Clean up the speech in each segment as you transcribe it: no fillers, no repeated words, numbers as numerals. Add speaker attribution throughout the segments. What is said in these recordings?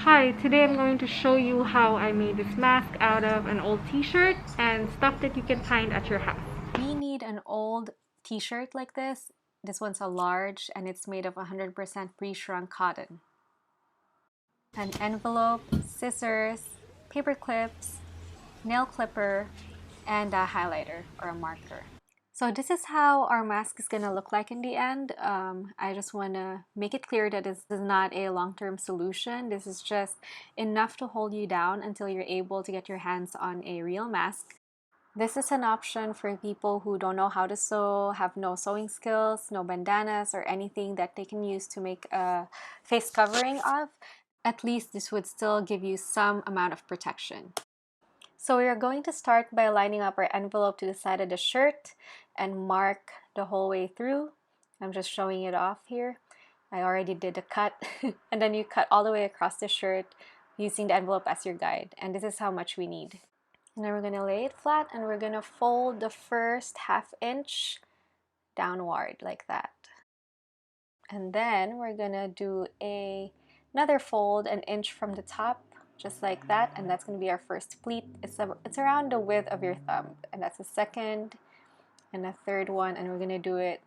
Speaker 1: Hi, today I'm going to show you how I made this mask out of an old t-shirt and stuff that you can find at your house.
Speaker 2: We need an old t-shirt like this. This one's a large and it's made of 100% pre-shrunk cotton. An envelope, scissors, paper clips, nail clipper, and a highlighter or a marker. So this is how our mask is gonna look like in the end. I just wanna make it clear that this is not a long-term solution. This is just enough to hold you down until you're able to get your hands on a real mask. This is an option for people who don't know how to sew, have no sewing skills, no bandanas, or anything that they can use to make a face covering of. At least this would still give you some amount of protection. So we are going to start by lining up our envelope to the side of the shirt and mark the whole way through. I'm just showing it off here. I already did a cut. And then you cut all the way across the shirt using the envelope as your guide. And this is how much we need. And then we're going to lay it flat and we're going to fold the first ½ inch downward like that. And then we're going to do another fold an inch from the top just like that, and that's going to be our first pleat. It's around the width of your thumb, and that's a second and a third one, and we're going to do it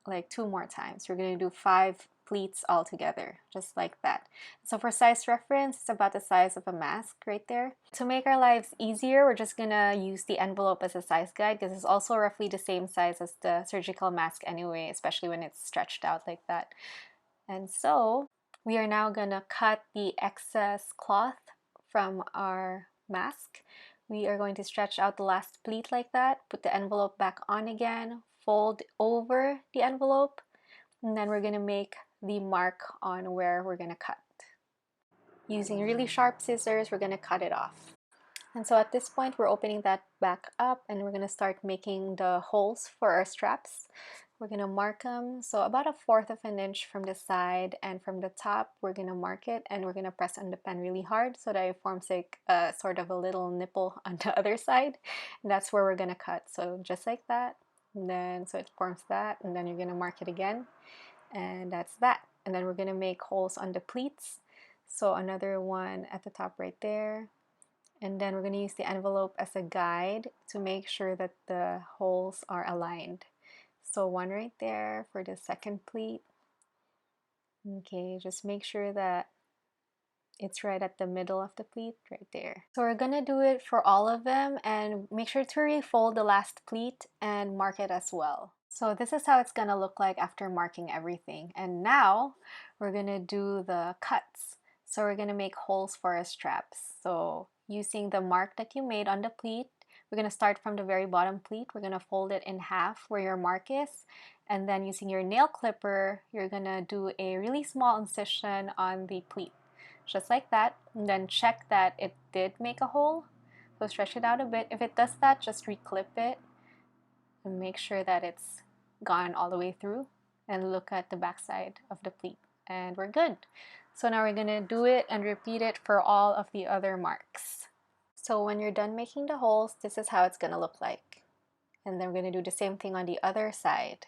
Speaker 2: like 2 more times. We're going to do 5 pleats all together, just like that. So for size reference, it's about the size of a mask right there. To make our lives easier, we're just gonna use the envelope as a size guide because it's also roughly the same size as the surgical mask anyway, especially when it's stretched out like that. And so we are now gonna cut the excess cloth from our mask. We are going to stretch out the last pleat like that, put the envelope back on again, fold over the envelope, and then we're going to make the mark on where we're going to cut. Using really sharp scissors, we're going to cut it off. And so at this point, we're opening that back up and we're going to start making the holes for our straps. We're going to mark them, so about 1/4 of an inch from the side, and from the top we're going to mark it and we're going to press on the pen really hard so that it forms like sort of a little nipple on the other side. And that's where we're going to cut, so just like that. And then so it forms that, and then you're going to mark it again, and that's that. And then we're going to make holes on the pleats, so another one at the top right there. And then we're going to use the envelope as a guide to make sure that the holes are aligned. So one right there for the second pleat. Okay, just make sure that it's right at the middle of the pleat right there. So we're gonna do it for all of them, and make sure to refold the last pleat and mark it as well. So this is how it's gonna look like after marking everything. And now we're gonna do the cuts. So we're gonna make holes for our straps. So using the mark that you made on the pleat, we're gonna start from the very bottom pleat. We're gonna fold it in half where your mark is, and then using your nail clipper, you're gonna do a really small incision on the pleat, just like that. And then check that it did make a hole. So stretch it out a bit. If it does that, just reclip it and make sure that it's gone all the way through, and look at the back side of the pleat, and we're good. So now we're gonna do it and repeat it for all of the other marks. So when you're done making the holes, this is how it's gonna look like. And then we're gonna do the same thing on the other side.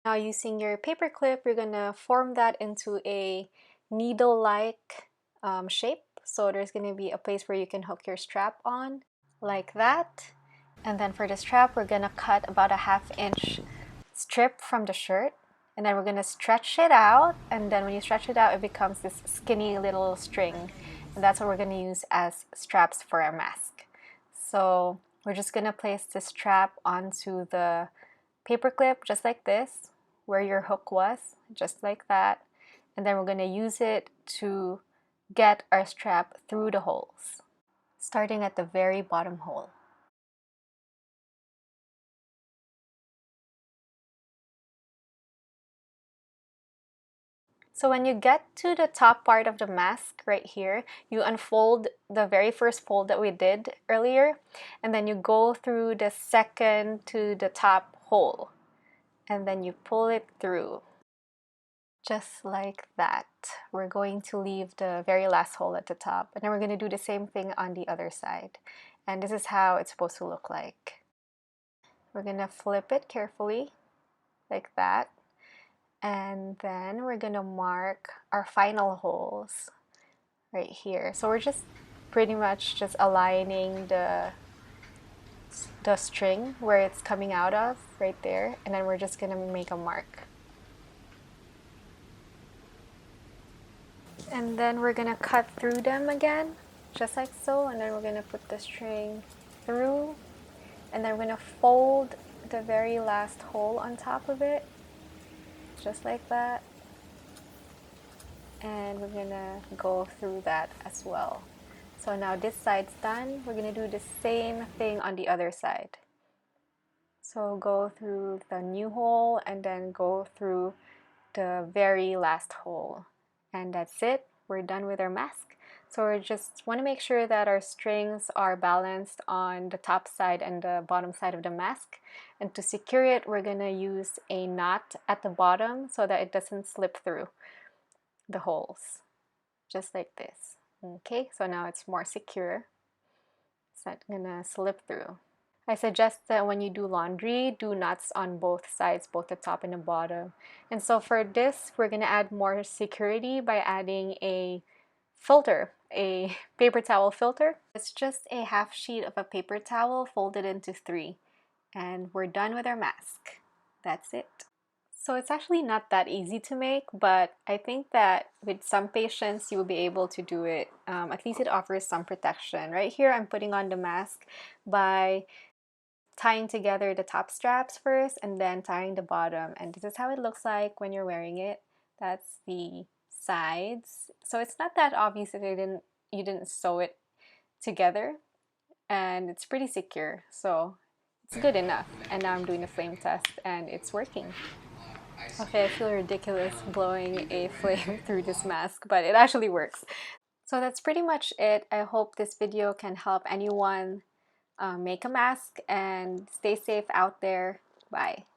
Speaker 2: Now using your paper clip, you're gonna form that into a needle-like shape. So there's gonna be a place where you can hook your strap on, like that. And then for the strap, we're gonna cut about a ½ inch strip from the shirt. And then we're gonna stretch it out. And then when you stretch it out, it becomes this skinny little string. And that's what we're gonna use as straps for our mask. So we're just gonna place the strap onto the paper clip just like this, where your hook was, just like that. And then we're gonna use it to get our strap through the holes, starting at the very bottom hole. So when you get to the top part of the mask right here, you unfold the very first fold that we did earlier, and then you go through the second to the top hole, and then you pull it through. Just like that. We're going to leave the very last hole at the top, and then we're going to do the same thing on the other side. And this is how it's supposed to look like. We're going to flip it carefully, like that. And then we're gonna mark our final holes right here. So we're just pretty much just aligning the string where it's coming out of right there, and then we're just gonna make a mark. And then we're gonna cut through them again, just like so, and then we're gonna put the string through, and then we're gonna fold the very last hole on top of it, just like that. And we're gonna go through that as well. So now this side's done. We're gonna do the same thing on the other side. So go through the new hole and then go through the very last hole. And that's it. We're done with our mask. So we just want to make sure that our strings are balanced on the top side and the bottom side of the mask. And to secure it, we're going to use a knot at the bottom so that it doesn't slip through the holes, just like this. Okay, so now it's more secure. It's not gonna slip through. I suggest that when you do laundry, do knots on both sides, both the top and the bottom. And so for this, we're gonna add more security by adding a filter, a paper towel filter. It's just a half sheet of a paper towel folded into 3. And we're done with our mask. That's it. So it's actually not that easy to make, but I think that with some patience you will be able to do it. At least it offers some protection. Right here I'm putting on the mask by tying together the top straps first and then tying the bottom, and this is how it looks like when you're wearing it. That's the sides. So it's not that obvious if you didn't sew it together, and it's pretty secure, so it's good enough. And now I'm doing a flame test and it's working. Okay, I feel ridiculous blowing a flame through this mask, but it actually works. So that's pretty much it. I hope this video can help anyone make a mask, and stay safe out there. Bye.